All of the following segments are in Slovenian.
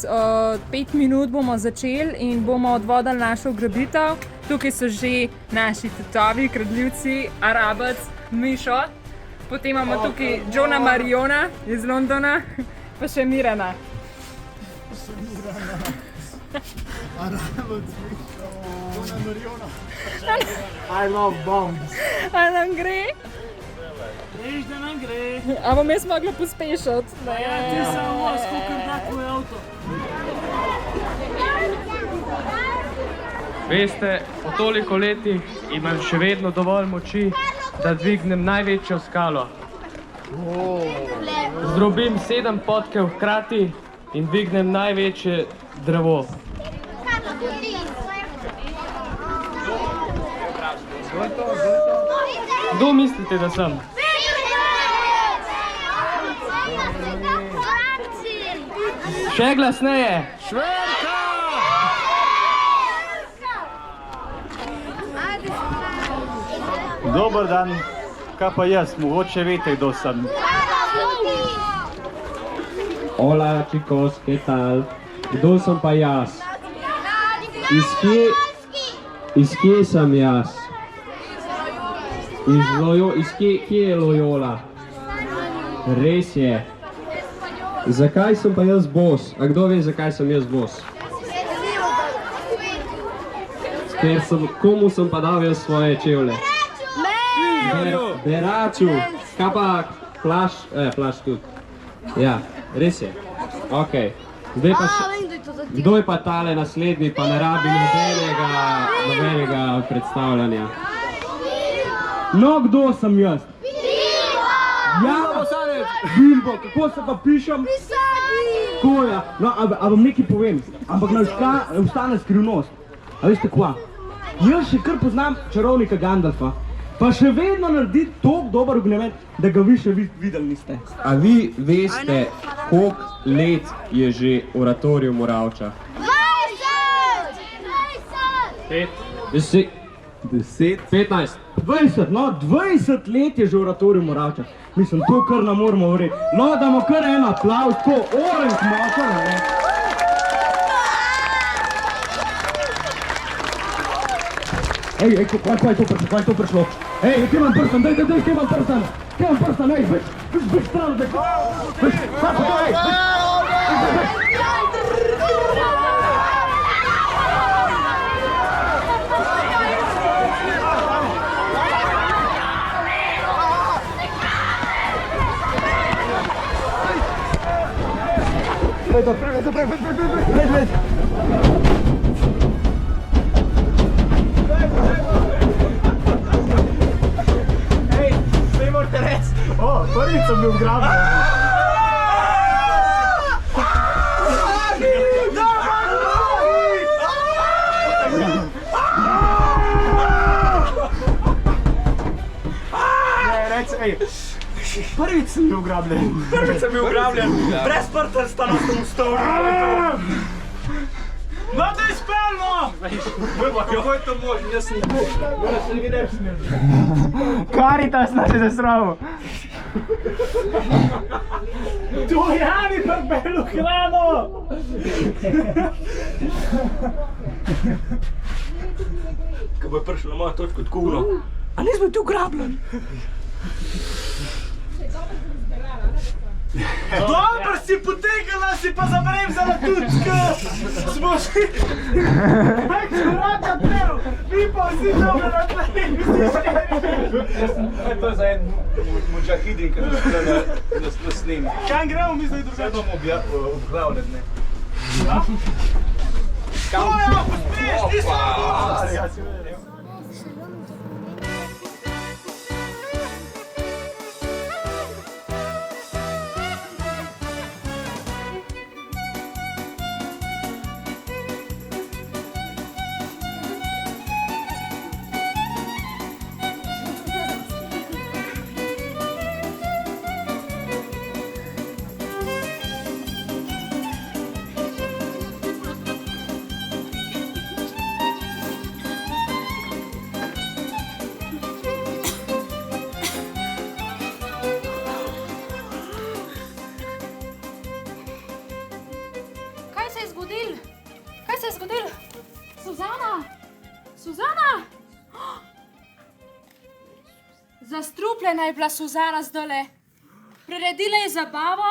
5 minut bomo začeli in bomo odvodali našo ugrabitev. Tukaj so že naši tatovi, kradljivci, Arabec, Mišo. Potem imamo tukaj Johna Mariona iz Londona, pa še Mirana. Arabec, Mišo, Johna Mariona. I love bombs. A nam gre? Veš, da nam gre. A bom jaz mogla pospešati? Ja, ti samo, skokam da tvoj avto. Veste, po toliko letih imam še vedno dovolj moči, da dvignem največjo skalo. Zdrobim 7 podkev hkrati in dvignem največje drevo. Kdo mislite, da sem? Še glasneje! Šverka! Dober dan, kaj pa jaz, mogoče veste, kdo sem. Hola chicos, ¿qué tal? Kdo sem pa jaz? Iz kje sem jaz? Kje je Loyola? Res je. Zakaj sem pa jaz bos? A kdo ve, zakaj sem jaz bos? Komu sem pa dal jaz svoje čevlje? Beraču. Kaj pa plašč tudi? Ja, res je. Okej. Zdaj pa še... Kdo je pa tale naslednji, pa ne rabi nobenega predstavljanja? No, kdo sem jaz? Bilbo, kako se pa pišem? Koja. No, a vam nekaj povem, ampak ne ostane skrivnost. A veste kva? Jaz še kar poznam čarovnika Gandalfa, pa še vedno naredi toliko dober ognjemet, da ga vi še videli niste. A vi veste, koliko let je že oratorij v Moravčah? 10, 15, 20, no 20 let je že oratorij v Moravčah. Mislim, to kar nam moramo vreti. No, damo kar en aplavz, tako oranž močan, ne? Ej, kaj je to prišlo? Ej, kje imam prstan, daj, kje imam prstan, ej, bež stran, bež, prvič sem bil ugrabljen. Prvič sem bil ugrabljen. Brez prtrsta na tom stolu. No, da je spelno! Kako je to možno? Jaz sem ne. Karitas nas je zasravil. To je Ani prbelu hrano! Ko bo prišel na mojo točko tako uno. A nismo ti ugrabljen? Dobro si potegala, si pa zabremzala tučka! Smo si... Kaj če raka trev, vi pa vsi dobro na tleh, To je za en mudžahidin, ki nas snimi. Kam gremo mi zdaj drugače? Sedom obglavne dne. To ja, pospeš, ti smo! se je zgodilo? Suzana! Suzana! Zastrupljena je bila Suzana zdajle. Priredila je zabavo,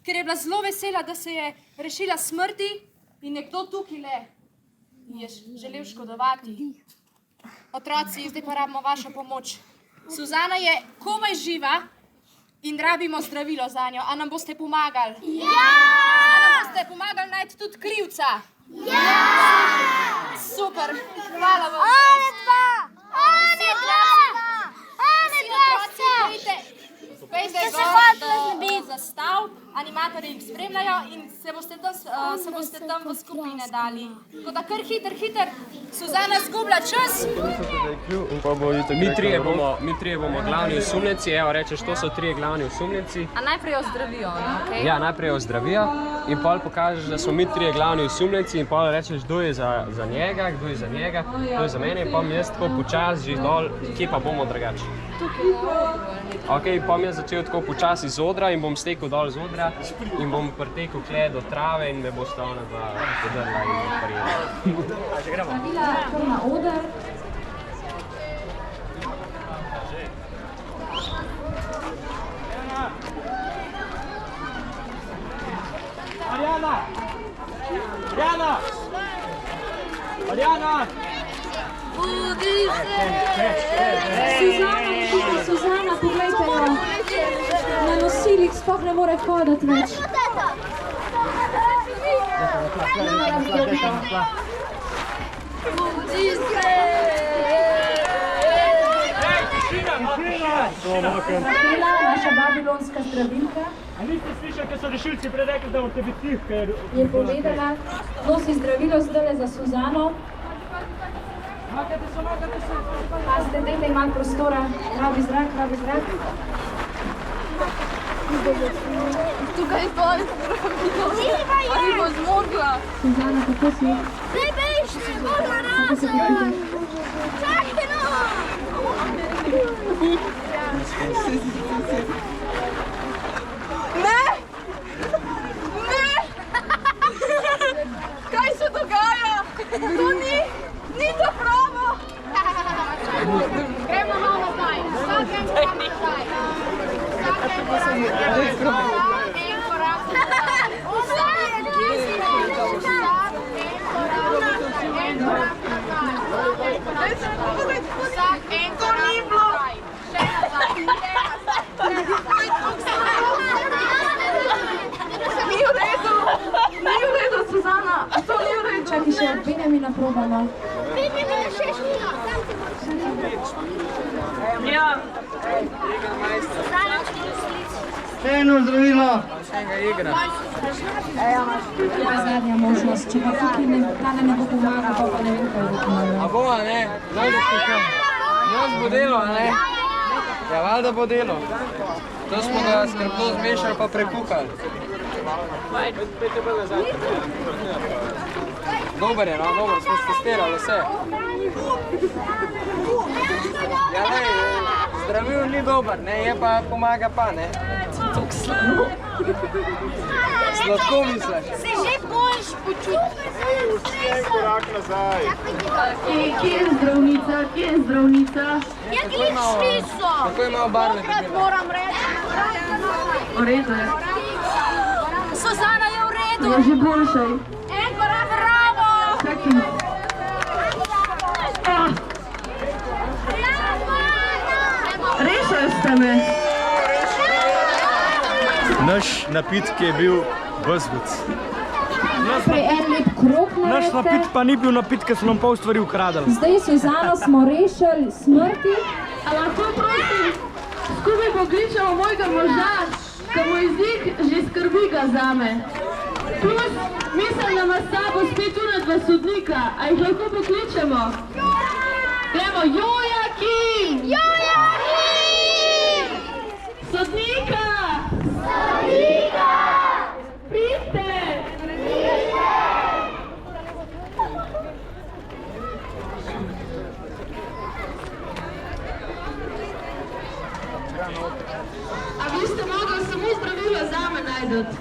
ker je bila zelo vesela, da se je rešila smrti in nekdo tukaj le je želel škodovati. Otroci, zdaj pa rabimo vašo pomoč. Suzana je komaj živa in rabimo zdravilo za njo. A nam boste pomagali? Ja! A nam boste pomagali najti tudi krivca? Ja! Super, hvala vam. Anetva! Pejte se gor hotel do zastav, animatorji jih spremljajo in se boste tam v skupine dali. Tako da kar hiter, Suzana zgublja čas. Mi trije bomo glavni osumljenci, evo rečeš, to so trije glavni osumljenci. A najprej jo zdravijo, ne? Okay. Ja, najprej jo zdravijo in pol pokažeš, da smo mi trije glavni osumljenci in pol rečeš, kdo je za njega, kdo je za njega, kdo je za mene in pol mi jaz tako počas že dol, kje pa bomo drugače. Ok, pa mi jaz začel tako počasi z odra in bom stekel dol z odra in bom pritekel kle do trave in me boste ona dva podrla in parirala. A že gremo? Na oder. Marjana! Marjana! Marjana! Suzana, poglejte jo. Na nosilih sploh ne more hoditi več. Naša babilonska zdravilka A niste slišali, kaj so rešilci prej rekli, da boste biti tih, ker... je povedala, nosi zdravilo zdajle za Suzano. Pazite, dajte ji malo prostora, rabi zrak. Tukaj je to zdravilo. Ali bo zmogla? Suzana, kako si? Zdaj bež, zmogla razen. Čakaj no! Ne! Kaj se dogaja? To ni to pravo! Gremo malo nazaj. En korak. Ni v redu, Suzana, to ni v redu. Čakaj še, Benjamina probamo. Ja. Eno zdravilo! To je zadnja možnost, če pa tukaj ne bo pomagal, pa ne vem, kaj bo pomagal. A bo, a ne? Nos bo delo, a ne? Ja, valjda bo delo. To smo ga skrbno zmešali pa prekuhali. Dober je, no, dober, smo stestirali vse. Ja, ne, zdravil ni dober, ne, je pa pomaga pa, ne? Sladko misliš? Se že boljš počuti. En korak nazaj. Kje je zdravnica? Ja, klični so. Tako je malo barve dobila. Moram reči. V redu je. Suzana je v redu. Je že boljše. En korak, bravo. Čakaj. Rešili ste me. Naš napitk je bil bezguc. Prej en lep krog Naš naredite. napit pa ni bil napit, ker so nam pol stvari ukradali. Zdaj Suzano smo rešili smrti. A lahko prosim, skupaj pokličemo mojega moža, ker moj jezik že skrbi ga zame. Plus, mislim, da ima s sabo spet una dva sodnika, a jih lahko pokličemo. Gremo, Jojakim! Jojakim! Sodnika! Sodnika! Pridite! A vi ste mogli samo zdravilo zame najdoti?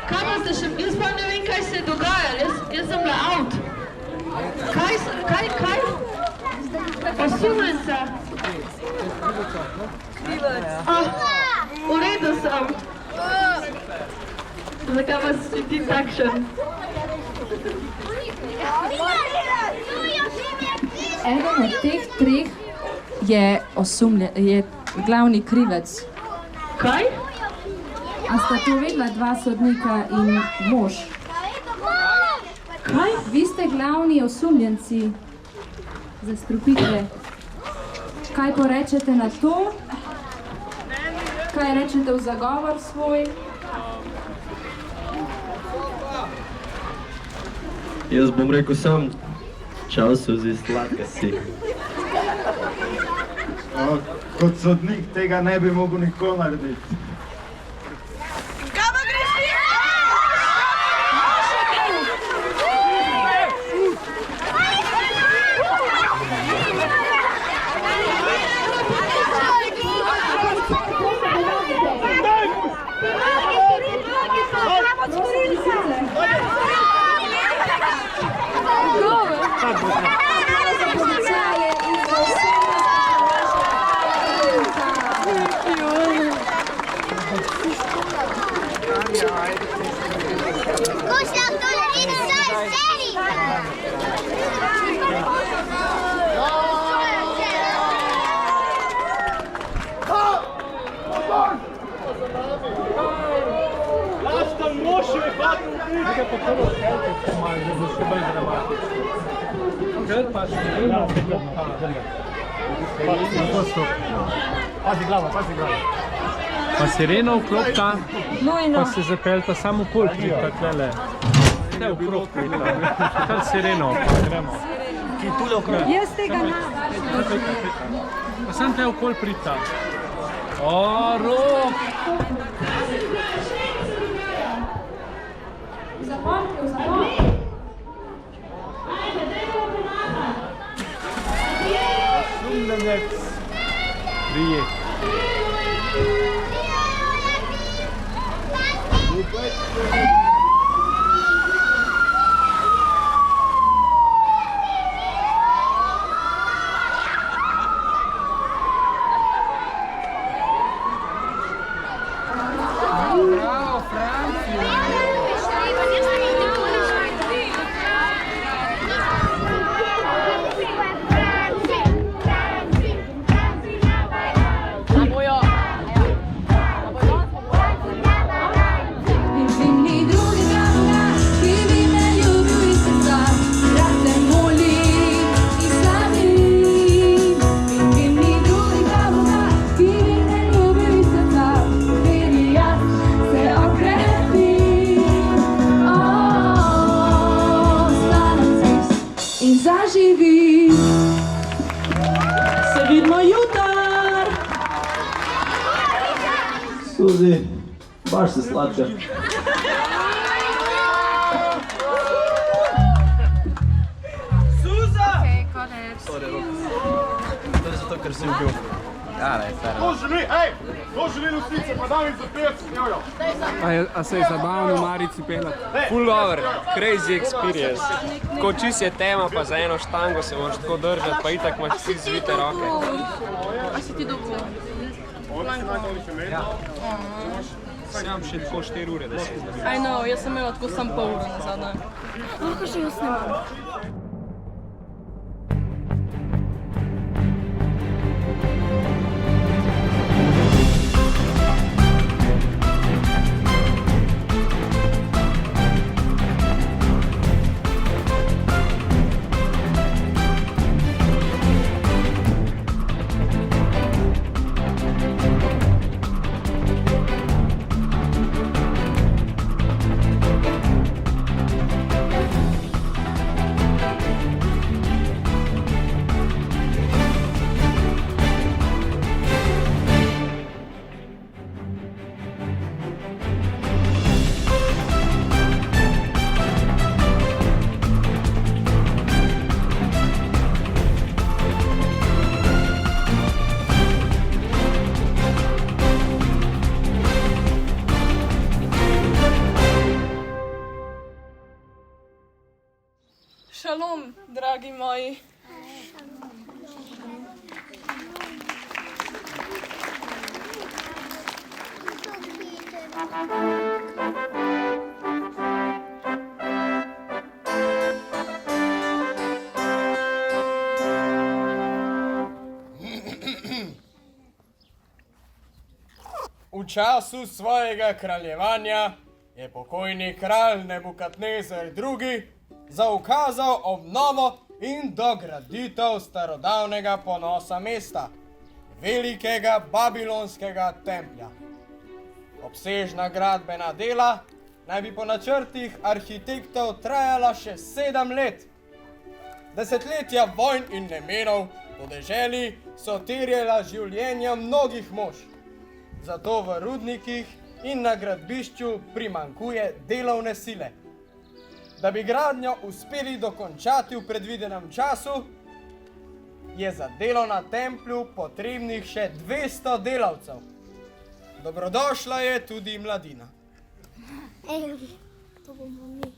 Kaj pa ste še, jaz pa ne vem, kaj se je dogajalo, jaz sem Kaj? Osumljenca. V redu sem. Zakaj vas sveti takšen? Eden od teh treh je glavni krivec. Kaj? A sta to vedela dva sodnika in mož? Kaj? Vi ste glavni osumljenci zastrupitve. Kaj porečete na to? Kaj rečete v zagovor svoj? Jaz bom rekel sam, čau Suzi, sladka si. Kot sodnik tega ne bi mogel nikoli narediti. Pazi glavo. Pa sirena vklopta, pa se zapeljta samo okoli prita, tlele. Ne okrog prita, kar sireno, pa gremo. Jaz tega ne. Pa sem te okoli prita. O, rok! Zaporte, v zapor. Osumljenec. Prijet. Bravo, Francija! Zaživi. Se vidimo jutar. Suzi, baš se sladka. Suza! To je zato, ker si bil. Ja, ne, fair. Kdo želi nosnice, pa dam jim za 50 evrov. A se je zabavno v Marici pelati? Full dobro, crazy experience. Ko čist je tema, pa za eno štango se moraš tako držati, pa itak imaš vsi zvite roke. A si ti dobro? Sam še tako 4 ure, da se izdavi. I know, jaz sem imela tako sam pol ure nazadnje. Lahko še jaz snimam. Šalom, dragi moji. V času svojega kraljevanja je pokojni kralj Nebukadnezer II. Zaukazal obnovo in dograditev starodavnega ponosa mesta, velikega babilonskega templja. Obsežna gradbena dela naj bi po načrtih arhitektov trajala še 7 let. Desetletja vojn in nemirov po deželi so terjala življenja mnogih mož. Zato v rudnikih in na gradbišču primanjkuje delovne sile. Da bi gradnjo uspeli dokončati v predvidenem času, je za delo na templju potrebnih še 200 delavcev. Dobrodošla je tudi mladina. To bomo mi.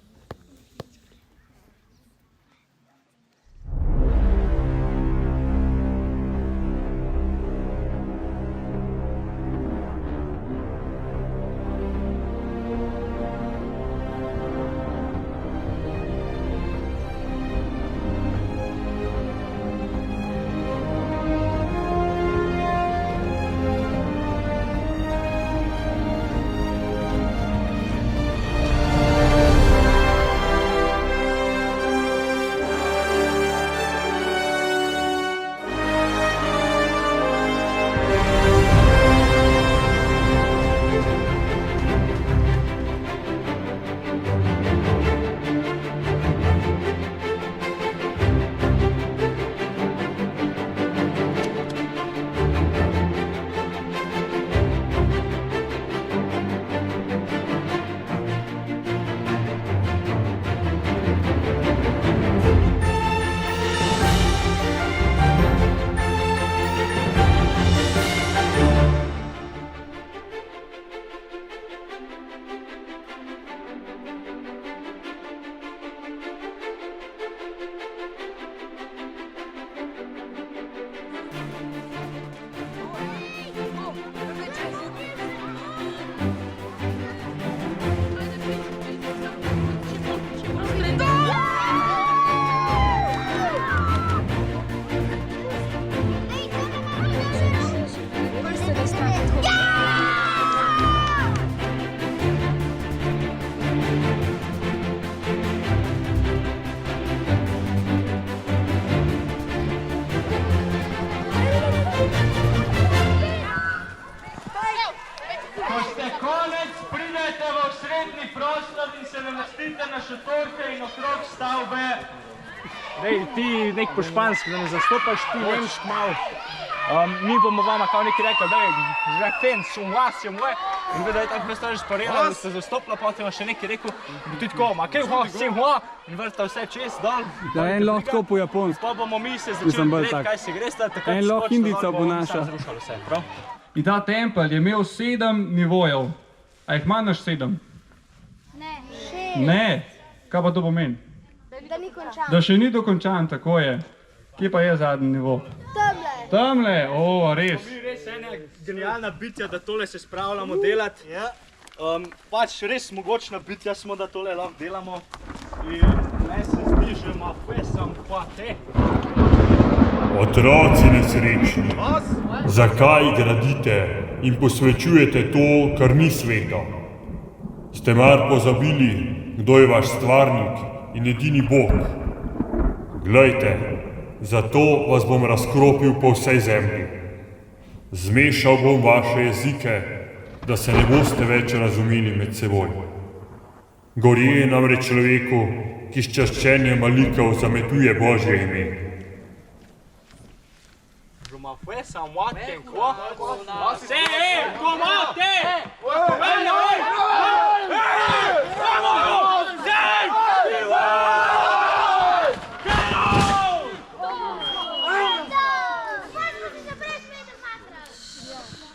Dej, ti nek po španski, da ne zastopaš ti nemšk malo. Mi bomo vama kao neki rekli, da je žafen, sumvas je moj. In da je tako presto že sporela, da ste zastopila, pa te še neki rekel, bo ti tako, ma kaj ho, sem ho, in vrta vse čez, dol. Da en lahko tako po japonsko. Pa bomo mi se začeli gledati, kaj se gresta, takrat en lahko Indica bo naša. In ta tempelj je imel 7 nivojev. A jih imaš 7? Ne. Ne? Kaj pa to pomeni? Da ni končan. Da še ni dokončan, tako je. Kje pa je zadnji nivo? Tamle. Tamle? O, res. Mi res ena genialna bitja, da tole se spravljamo delati. Pač res mogočna bitja smo, da tole lahko delamo. In naj se zdi, že ima fesam pa te. Otroci nesrečni, zakaj gradite in posvečujete to, kar ni sveto? Ste mar pozabili, kdo je vaš stvarnik in edini Bog? Glejte, zato vas bom razkropil po vsej zemlji. Zmešal bom vaše jezike, da se ne boste več razumeli med seboj. Gorje je namreč človeku, ki s čaščenjem malikov zametuje Božje ime.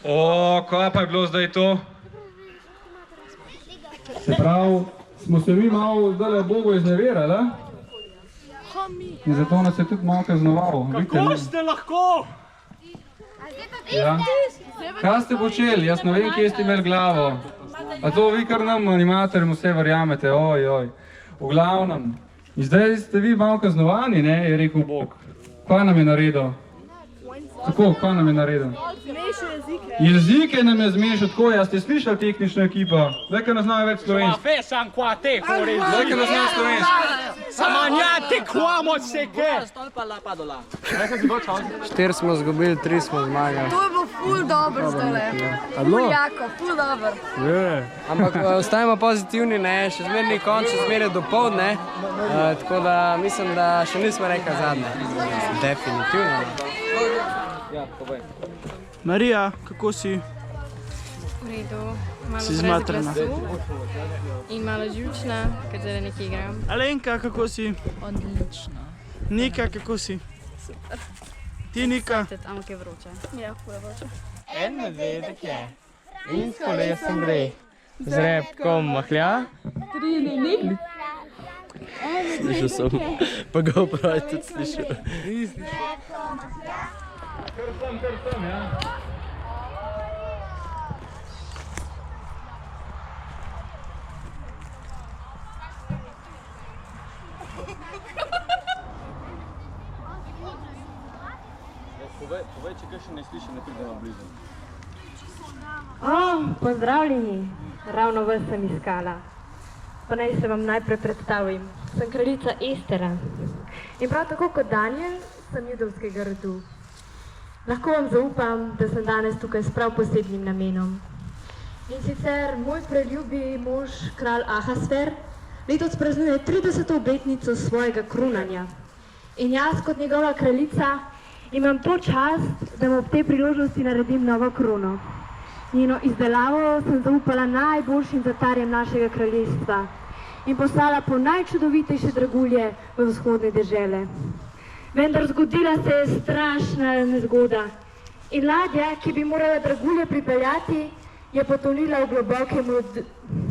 O, kaj pa je bilo zdaj to? Se pravi, smo se mi malo zdaj Bogu izneverali, In zato nas je tudi malo kaznoval. Kako ste lahko? Ja. Kaj ste počeli? Jaz ne vem, kje ste imeli glavo. A to vi kar nam animatorjem vse verjamete, oj. V glavnem. In zdaj ste vi malo kaznovani, ne, je rekel Bog. Kaj nam je naredil? Tako, kaj nam je naredil? Jezike nam je zmešal, tako, ja ste slišali tehnična ekipa? Zdaj, ker ne znajo več slovenski. Fesan qua te, hori. Zdaj, ker ne znajo slovenski. Samanjate, kvamo se ke. 4 smo zgubili, 3 smo zmagali. To je bilo ful dobro zdajle. Ful jako, ful dobro. Ampak ostajamo pozitivni, ne, še zmeraj ni konc, še zmeraj dopoldne, tako da mislim, da še nismo rekli zadnje. Definitivno. Ja, povej. Marija, kako si? V redu, malo Si brez zmatrana. glasu in malo živčna, ker zdaj nekaj igram. Alenka, kako si? Odlično. Nika, kako si? Super. Ti, Nika? Ampak je vroče. Ja, ful je vroče. En medvedek je in s kolesom gre. Z repkom mahlja. 3 ni. Slišal sem, pa ga upravi tudi slišal. Kar sem, ja. Povej, če kaj še ne sliši, ne pridemo blizu. Pozdravljeni, ravno vas sem iskala. Pa naj se vam najprej predstavim. Sem kraljica Estera. In prav tako kot Daniel, sem judovskega rodu. Lahko vam zaupam, da sem danes tukaj s prav posebnim namenom. In sicer moj preljubi mož, kralj Ahasver, letos praznuje 30. obletnico svojega krunanja. In jaz kot njegova kraljica imam to čast, da mu ob tej priložnosti naredim novo krono. Njeno izdelavo sem zaupala najboljšim zatarjem našega kraljestva in poslala po najčudovitejše dragulje v vzhodne dežele. Vendar zgodila se je strašna nezgoda in ladja, ki bi morala dragulje pripeljati, je potonila v globoke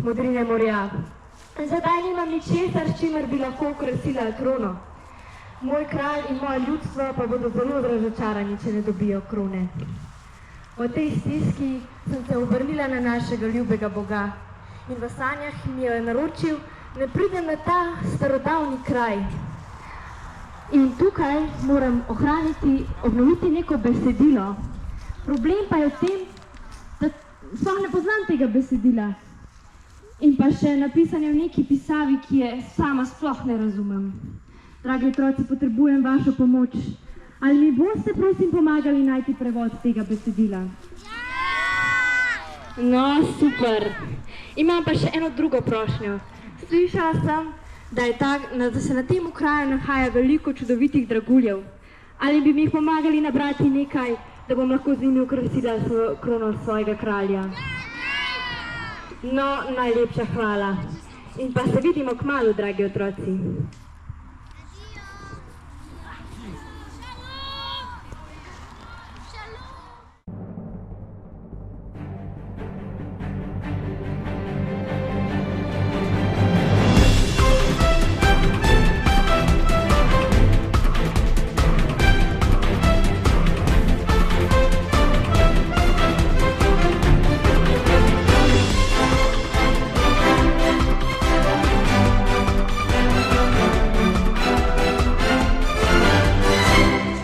modrine morja. Zdaj nimam ničesar, s čimer bi lahko okrasila krono. Moj kralj in moje ljudstvo pa bodo zelo razočarani, če ne dobijo krone. V tej stiski sem se obrnila na našega ljubega Boga in v sanjah mi je naročil, da pridem na ta starodavni kraj. In tukaj moram obnoviti neko besedilo. Problem pa je v tem, da sploh ne poznam tega besedila. In pa še napisanje v neki pisavi, ki je sama sploh ne razumem. Dragi otroci, potrebujem vašo pomoč. Ali mi boste, prosim, pomagali najti prevod tega besedila? No, super. Imam pa še eno drugo prošnjo. Slišala sem, da se na tem kraju nahaja veliko čudovitih draguljev. Ali bi mi jih pomagali nabrati nekaj, da bom lahko z njimi okrasila krono svojega kralja? No, najlepša hvala. In pa se vidimo kmalu, dragi otroci.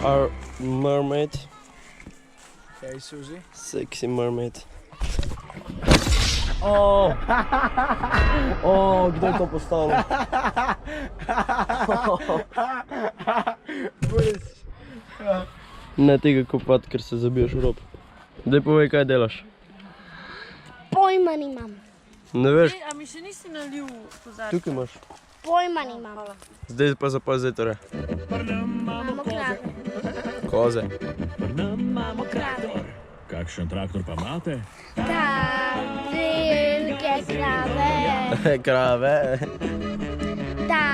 Our mermaid. Hey, Suzy. Sexy mermaid. Kdo je to postavil? Ne tega kopati, ker se zabiješ v rob. Daj povej, kaj delaš. Pojma nimam. Ne veš? A mi še nisi nalil kozarca? Tukaj imaš. Pojma nimam. Zdaj pa zapazi torej. Imamo krater. Koze. Krater. Kakšen traktor pa imate? Da, velike krave. Krave. Da.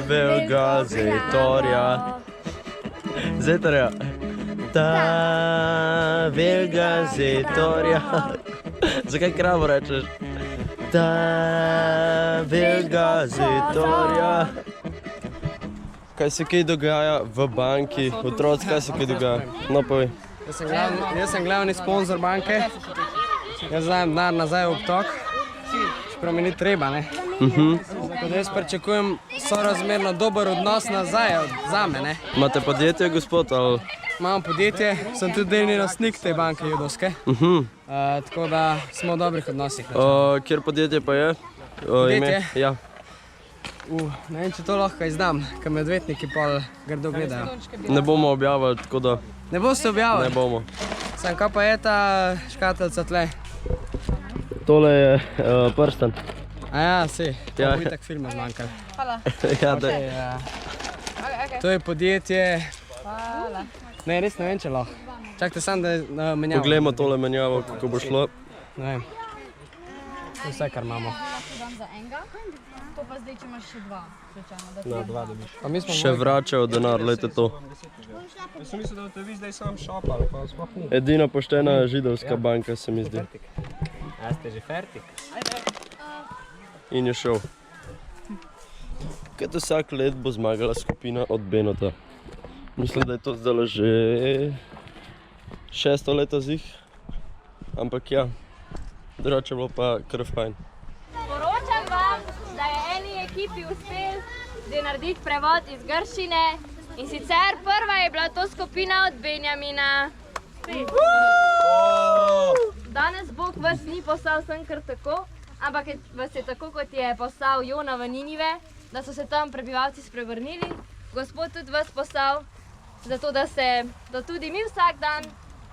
Veljega zetorja. Zetorja. Da, veljega zetorja. Zakaj kravo rečeš? Da, veljega zetorja. kaj se kaj dogaja v banki, otroci, kaj se kaj dogaja? No, povej. Jaz sem glavni sponzor banke. Jaz dajem denar nazaj v obtok, čeprav mi ni treba, ne. Tako da jaz pričakujem sorazmerno dober odnos nazaj zame, ne. Imate podjetje, gospod, ali? Imam podjetje, sem tudi delni lastnik te banke judovske. Tako da smo v dobrih odnosih. Kjer podjetje pa je? Podjetje? Ja. Ne vem, če to lahko izdam, ker me odvetniki pol grdo gledajo. Ne bomo objavili, tako da... Ne boste objavili? Ne bomo. Sam, kaj pa je ta škateljca tle? Tole je prsten. Ja, si, to Ja. bo itak filma zmanjkalo. Hvala. Ja, daj. To je podjetje... Hvala. Ne, res ne vem, če lahko. Čakajte sam, da menjavo. Poglejmo tole menjavo, kako bo šlo. Ne vem. To je vse, kar imamo. Za enega, to pa zdaj, če imaš še dva. No, dva dobiš. Še vračajo denar, lejte to. Jaz sem mislil, da boste vi zdaj sam šopali, pa sploh ni. Edina poštena židovska banka, se mi zdi. A ste že fertik? In je šel. Kaj to vsak let bo zmagala skupina od Benota. Mislim, da je to zdaj že 6. leto zih. Ampak ja, drugače bilo pa kar fajn. Poročam vam, da je eni ekipi uspel zdaj narediti prevod iz grščine in sicer prva je bila to skupina od Benjamina. Danes Bog vas ni poslal sem kar tako, ampak vas je tako, kot je poslal Jona v Ninive, da so se tam prebivalci sprevrnili. Gospod tudi vas poslal, zato da tudi mi vsak dan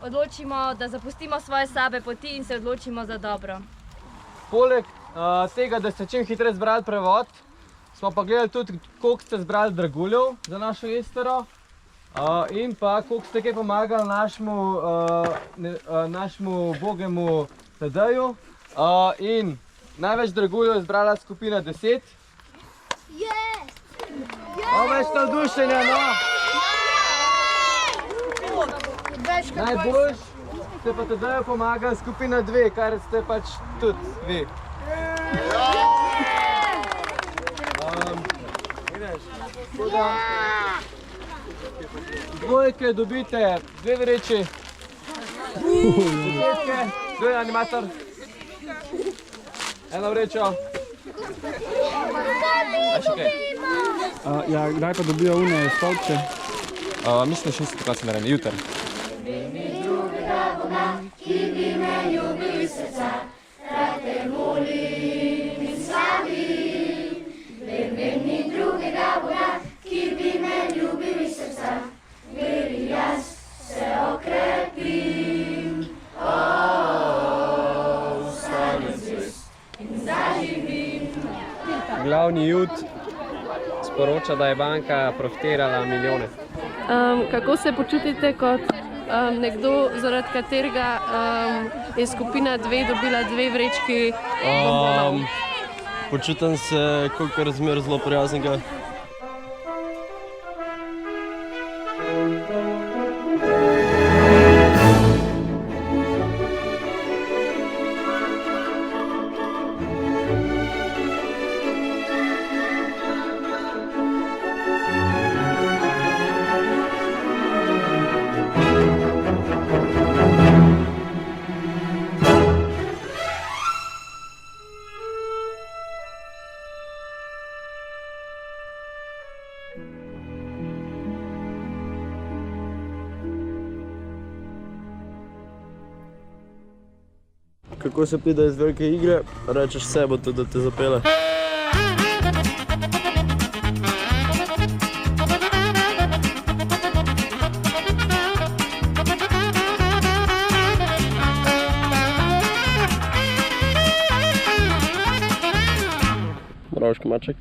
odločimo, da zapustimo svoje slabe poti in se odločimo za dobro. Poleg tega, da ste čim hitreje zbrali prevod, smo pa gledali tudi, koliko ste zbrali draguljev za našo Estero in pa koliko ste kaj pomagali našemu ubogemu Tadeju. In največ draguljev je zbrala skupina 10. Več navdušenja, no! Najboljš ste pa Tadeju pomagali skupina 2, kar ste pač tudi vi. Dvojke dobite 2 vreči. Desetke, kdo je animator? Eno vrečo. A še kaj? Ja, kdaj pa dobijo une stolpce? Mislim, da še niste tako naredili, jutri. Ki bi me ljubil iz srca, rad te volim in slavim. Vem ni drugega Boga, ki bi me ljubil iz srca, veri jaz se okrepim. Ostanem zvest in zaživim. Glavni jud sporoča, da je banka profitirala milijone. Kako se počutite kot nekdo, zaradi katerega je skupina 2 dobila 2 vrečki bombonov? Počutim se kot razmer zelo prijaznega. Kako se pride iz velike igre, rečeš sebo tudi, da te zapele. Mravški maček.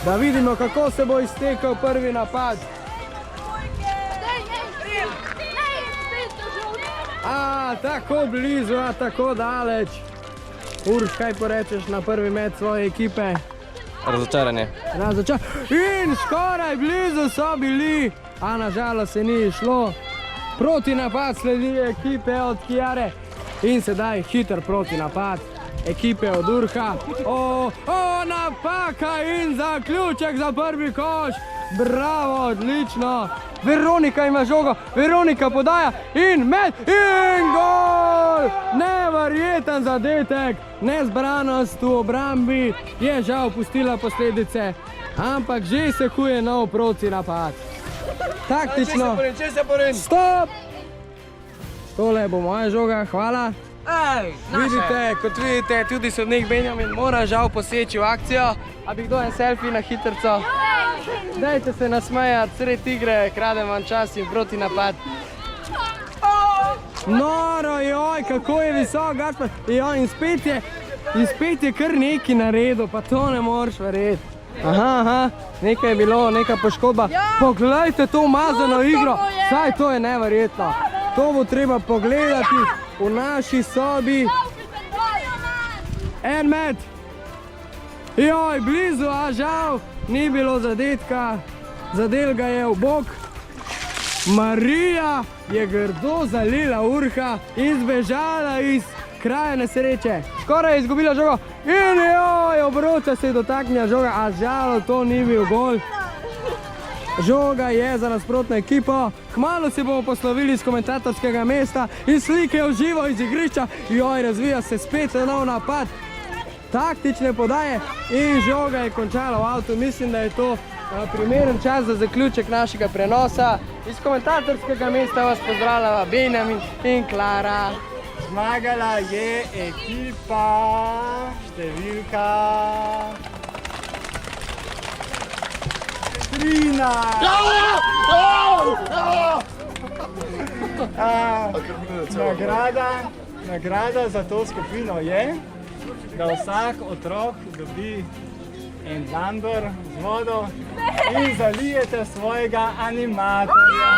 Da vidimo, kako se bo iztekel prvi napad. Tako blizu, tako daleč. Urš, kaj porečeš na prvi met svoje ekipe? Razočaranje. In skoraj blizu so bili, a nažalost se ni šlo. Proti napad sledi ekipe od Kiare in sedaj hiter proti napad ekipe od Urha. Napaka in zaključek za prvi koš. Bravo, odlično. Veronika ima žogo, Veronika podaja in met in gol! Neverjeten zadetek, nezbranost v obrambi je žal pustila posledice, ampak že se kuje nov proti napad. Taktično. Stop! Tole bo moja žoga, hvala. Vidite, kot vidite, tudi sodnik Benjamin mora žal poseči v akcijo. A bi kdo en selfie na hitrco? Dajte se nasmejati, sred igre, kradem vam čas in proti napad. Noro, joj, kako je visok, Gašper. In spet je kar neki naredil, pa to ne moreš verjeti. Aha, nekaj je bilo, neka poškodba. Poglejte to umazano igro, saj to je neverjetno. To bo treba pogledati v naši sobi. En met. Joj, blizu, a žal, ni bilo zadetka. Zadel ga je v bok. Marija je grdo zalila Urha in zbežala iz kraja nesreče. Skoraj je izgubila žogo in joj, obroča se je dotaknila žoga, a žal to ni bil gol. Žoga je za nasprotno ekipo. Kmalu se bomo poslovili iz komentatorskega mesta in slike v živo iz igrišča. Joj, razvija se spet nov napad. Taktične podaje in žoga je končala v avtu. Mislim, da je to primeren čas za zaključek našega prenosa. Iz komentatorskega mesta vas pozdravljava Benjamin in Klara. Zmagala je ekipa številka 13. Nagrada za to skupino je, da vsak otrok dobi en blender z vodo in zalijete svojega animatorja.